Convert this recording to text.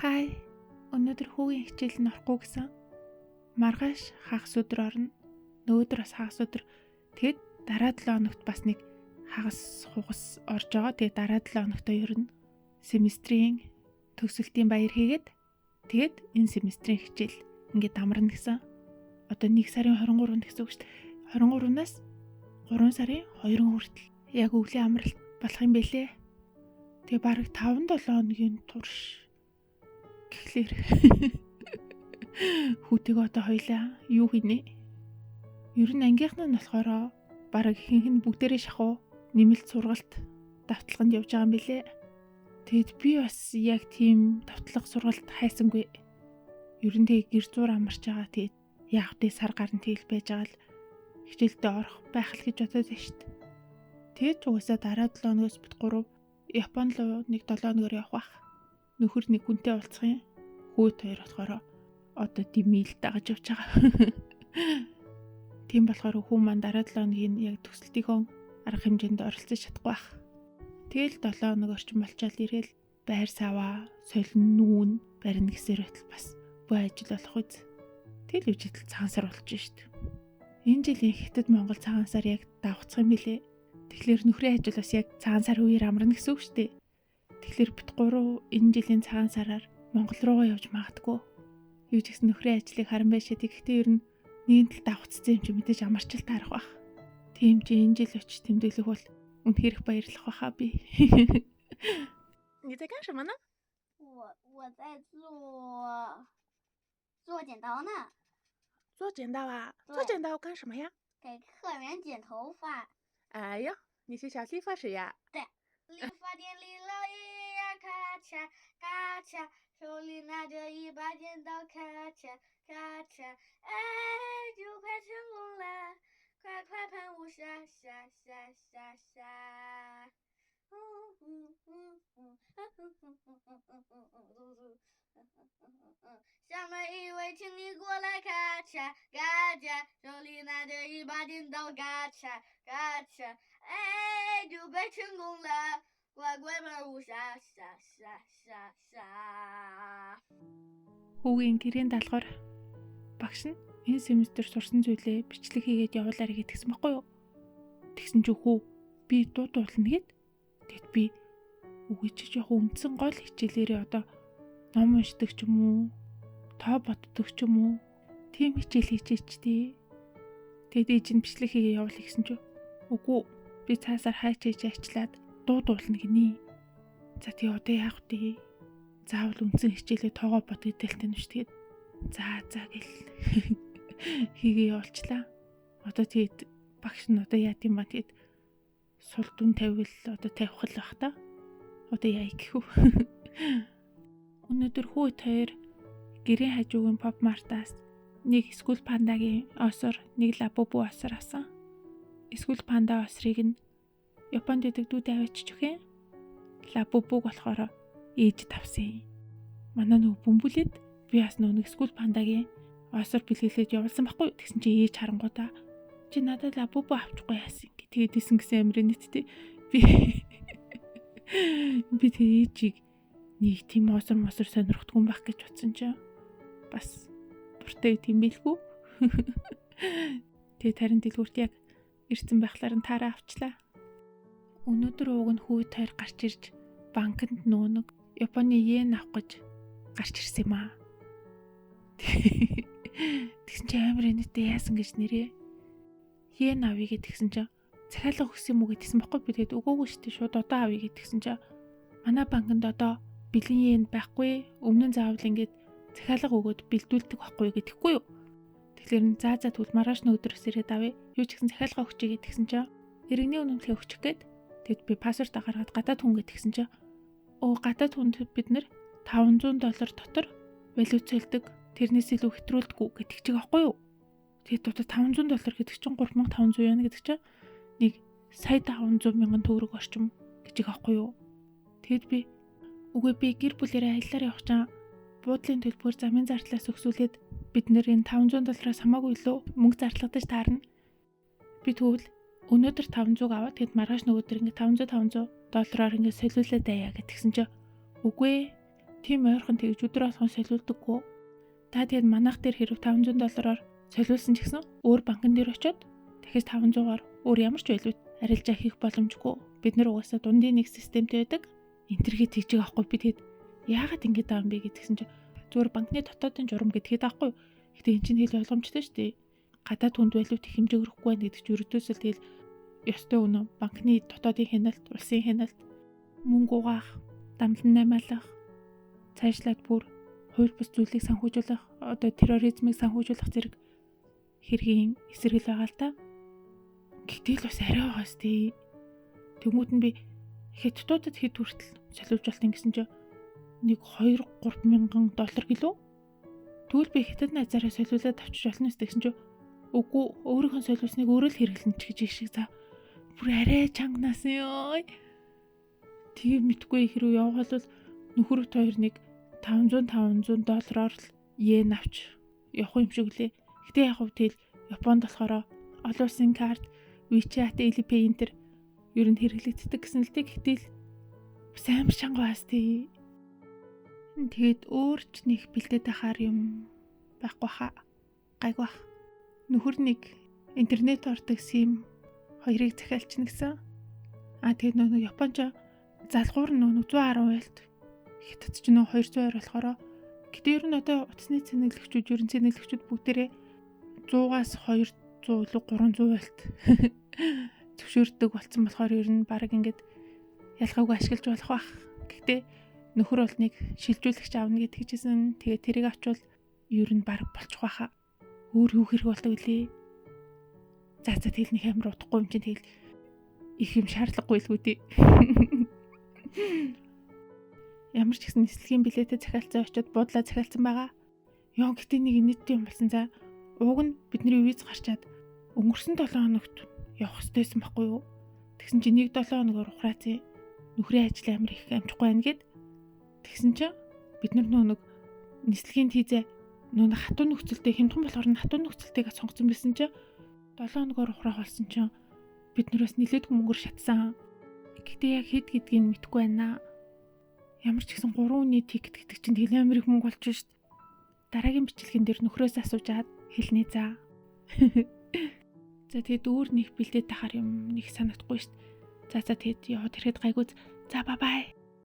Хай. Өнөөдөр хүүгийн хичээл нь орохгүй гэсэн. Маргааш хагас өдөр орно. Нөгөөдөр бас хагас өдөр. Тэгэд дараа 7 хоногт бас нэг хагас хугас орж байгаа. Тэгээд дараа 7 хоногтой ерөн семестрийн төгсөлтийн баяр хийгээд тэгээд энэ семестрийн хичээл ингээд амарна гэсэн. Одоо 1 сарын 23-нд гэсэн үг шүү дээ. 23-наас 3 сарын 2 хүртэл яг өвлийн амралт болох юм бэлээ. Тэгээ бараг 5-7 хоногийн турш гэхлээр хүүтэйг одоо хоёлаа юу хийнэ? Ер нь ангийнхан нь болохоор бараг ихэнх нь бүгдээрээ шахуу нэмэлт сургалт давталганд явж байгаа юм бэлээ. Тэгэд би бас яг тийм давтлага сургалт хайсангүй. Ер нь тэг гэр зур амарч байгаа. Тэгээд яг тэ сар гарн тэгэл байж байгаа л хичээлдээ орох байх л гэж бодоод байна шүү дээ. Тэгээд угаасаа дараа 7 хоногоос бит 3 Япон руу нэг 7 хоногоор явах байх. Нөхөр нэг хүнтэй уулзах юм. Хөөт хоёр болохоор одоо димэйл дагаж явж байгаа. Тийм болохоор хүн маань дараа 7 хоногийн яг төсөлтийнхөө арга хэмжээнд оролцож чадахгүй байх. Тэгэл 7 хоног орчим болчоод ирээл байр саваа, солин нүүн барина гэсээр байтал бас бүх ажил болох үз. Тэгэл үжидэл цагаан сар болж шít. Энэ жилийн Хятад Монгол цагаан сар яг давхцах юм билээ. Тэгэхээр нөхрийн ажил бас яг цагаан сар үеэр амарна гэсэн үг шүү дээ. Тэгэхээр бит 3 энэ жилийн цагаан сараар Монгол руугаа явж магадгүй. Юу ч гэсэн нөхрийн ажлыг харан байшаа. Гэхдээ ер нь нэгэн тал давхцсан юм чи мэдээж амарчил таарах байх. Тийм чи энэ жил очиж тэмдэглэх бол үнэхээр их баярлах байхаа би. 你在干什么呢？我在做剪刀呢，做剪刀啊？对做剪刀干什么呀？给客人剪头发。哎呀，你是小理发师呀？理发店里老爷呀，咔嚓咔嚓，手里拿着一把剪刀，咔嚓咔嚓，哎，就快成功了，快快喷雾洒洒洒洒洒。下面一位，请你过来，咔嚓咔嚓，手里拿着一把剪刀，咔嚓咔嚓，哎，就快成功了，快快喷雾洒洒洒洒洒。 Хүүгийн гэрийн даалгавар багш нь энэ семестр сурсан зүйлээ бичлэг хийгээд явуулаарай гэдгсэн байхгүй юу? Тэгсэн чи хүү би дуулна гэд. Тэгэд би үгүй чи жоохон үндсэн гол хичээлээрээ одоо ном уншдаг ч юм уу, тоо боддог ч юм уу, тийм хичээл хийчихэж тий. Тэгэд ээж нь бичлэг хийгээ явуулъя гэсэн чи үгүй би цаасаар хайч хийж ачлаад дуулна гинэ. За тий одоо яах вэ? Заавал үндсэн хичээлээ тоогоо бод гэдэлтэй нь шүү. Тэгээд за гэл хийгээ явуулчлаа. Одоо тэгэд багш нь одоо яа тийм ба тэгэд сул дүн тавил одоо тавих л бах та. Одоо яа гэхүү. Өнөөдөр хүү хоёр гэрийн хажуугийн Pop Mart-аас нэг School Panda-гийн осор, нэг Labubu осор авсан. School Panda осрыг нь Японд идэг дүүдээ авчиж өгье. Labubu-г болохоор ээж тавсан. Манай нөө бөмбөлөд би бас нэг School Panda-гийн осор бэлгэлээд явуулсан байхгүй. Тэгсэн чи ээж харангуудаа чи надад Labubu авчихгүй яасан гэ. Тэгээд исэн гэсэн амир нэттэй. Би тэг ээжийг нэг тийм осор сонирхдгүй юм байх гэж бодсон чи бас буртай тийм билгүй. Тэгээд тарин дэлгүүрт яг ирсэн байхлаар нь таараа авчлаа. Өнөөдөр ууг нь хүү тойр гарч ирж банкнд нүүнэг Японы йен авах гэж гарч ирсэн юм аа. Тэгсэн чи амир нэттэй яасан гэж нэрээ. Йен авъя гэдгсэн чи захиалга өгсөн юм уу гэдгсэн баггүй би тэгэд өгөөгүй шүү дээ шууд одоо авъя гэдгсэн чи манай банкнд одоо бэлэн йен байхгүй өмнө нь заавал ингээд захиалга өгөөд бэлдүүлдэг байхгүй гэдэггүй юу. Тэгэхээр за тэгвэл маргааш нь өдрөөс ирээд авъя. Юу ч гэсэн захиалга өгчэй гэдгсэн чи иргэний үнэмлэхийг өгчих гээд тэгэд би пассворд гаргаад гадаад хүн гэдгсэн чи гадаад хүнд бид нэр $500 дотор валют цэлдэг тэрнээс илүү хэтрүүлдэггүй гэдэг чиг аахгүй юу. Тэгээд одоо $500 гэдэг чинь 3500 yen гэдэг чинь нэг $500,000 төгрөг орчим гэж аахгүй юу. Тэгэд би үгүй би гэр бүлээрээ аяллаар явах чам буудлын төлбөр замын зардлаас өксүүлээд бид нэр энэ $500-аас хамаагүй илүү мөнгө зарлагдаж таарна. Би тэгвэл өнөөдөр 500 аваад тэгэд маргааш нөгөөдөр ингээ $500 ингээд солиулаад аяа гэтгсэн чи үгүй Тийм ойрхон тэгж өдөр болгон солиулдаггүй. Та тэгээд манайх дээр хэрэг $500 солиулсан ч гэсэн өөр банкн дээр очиод дахиж 500-аар өөр ямар ч байлгүй арилжаа хийх боломжгүй. Бид нар угаасаа дундын нэг системтэй байдаг. Энтергээ тэгжиг авахгүй би тэгээд яагаад ингэж байгаа юм бэ гэдгсэн чинь зүгээр банкны дотоодын журам гэдгээд авахгүй. Гэтэ эн чинь хэл ойлгомжтой шүү дээ. Гадаад хүнд байлгүй их хэмжээ өрөхгүй байх гэдэг чинь ердөөсөө тэгэл ёстой үнэ. Банкны дотоодын хяналт, улсын хяналт, мөнгө угаах, дамлан наймаалах, цаашлаад бүр хууль бус зүйлийг санхүүжүүлэх, одоо терроризмыг санхүүжүүлэх зэрэг хэргийн эсрэгэл байгаа л да. Гэтэл бас арай байгаа сте. Тэнгүүд нь би хятадуудад хэд хүртэл солиулж болт ингэсэн чинь нэг 2-3 мянган доллар гэлөө. Тэгвэл би хятад найзаараа солиулаад авчиж болно гэсэн чинь үгүй өөрийнхөө солиулсныг өөрөө л хэрэглэнэ ч гэж их шиг за. Бүр арай чангнаас ёо. Тийм мэдгүй хэрэг явуулвал нөхөрт хоёр нэг $500 л йен авч явах юм шиг лээ. Гэтэ яг хөө тэл Японд болохоор олон улсын карт, WeChat, Alipay энэ төр ер нь хэрэглэгддэг гэсэн л дээ. Гэтэл бас амар чанга баас тий. Тэгээд өөр ч нэг бэлдээд ахаар юм байхгүй хаа. Гайгүй бах. Нөхөр нэг интернет ордог сим 2-ыг захиалчихна гэсэн. Тэгээд нөгөө Японч залгуур нөгөө 110 байлт. Хятад ч нөгөө 220 болохоор гэтээ ер нь одоо утасны цэнэглэгчүүд, ерөн цэнэглэгчүүд бүгдээрээ 100-аас 200 илүү 300 байлт зөвшөөрдөг болсон болохоор ер нь баг ингээд ялгаагүй ашиглаж болох бах. Гэхдээ нөхөр бол нэг шилжүүлэгч аавна гэж хэлжсэн. Тэгээ тэрийг авчвал ер нь баг болчих байхаа. Өөр юу хэрэг болдог лээ. За тэгэл нэг амар удахгүй юм чинь тэгэл их юм шаардлагагүй л үү дээ. Ямар ч гэсэн нислэгийн билетээ захиалцсан очиод буудлаа захиалцсан байгаа. Ёо гэтээ нэг нийттэй юм болсон за. Ууг нь бидний виз гарчаад өнгөрсөн 7 хоногт явах хэрэгтэйсэн байхгүй юу? Тэгсэн чинь 1-7 хоногор ухраацсан. Нөхрийн ажил амар их амжихгүй байна гэд. Тэгсэн чинь бид нар нэг нислэгийн тийзээ нөгөө хатуу нөхцөлтэй хямдхан болохоор хатуу нөхцөлтэйгээ сонгоцсон байсан чинь 7 хоногор ухраах болсон чинь бид нараас нэлээд мөнгөөр шатсан. Гэхдээ яг хэд гэдгийг мэдэхгүй байна. Ямар ч гэсэн 3 үний тикет гэдэг чинь тэгэл амар их мөнгө болж шít. Дараагийн бичлэгэн дээр нөхрөөс асуужаад хэлнэ за. За тэгэд өөр нэг бэлдээд тахаар юм нэг санагдахгүй шít. За тэгэд яваад ирэхэд гайгүй. За бай бай.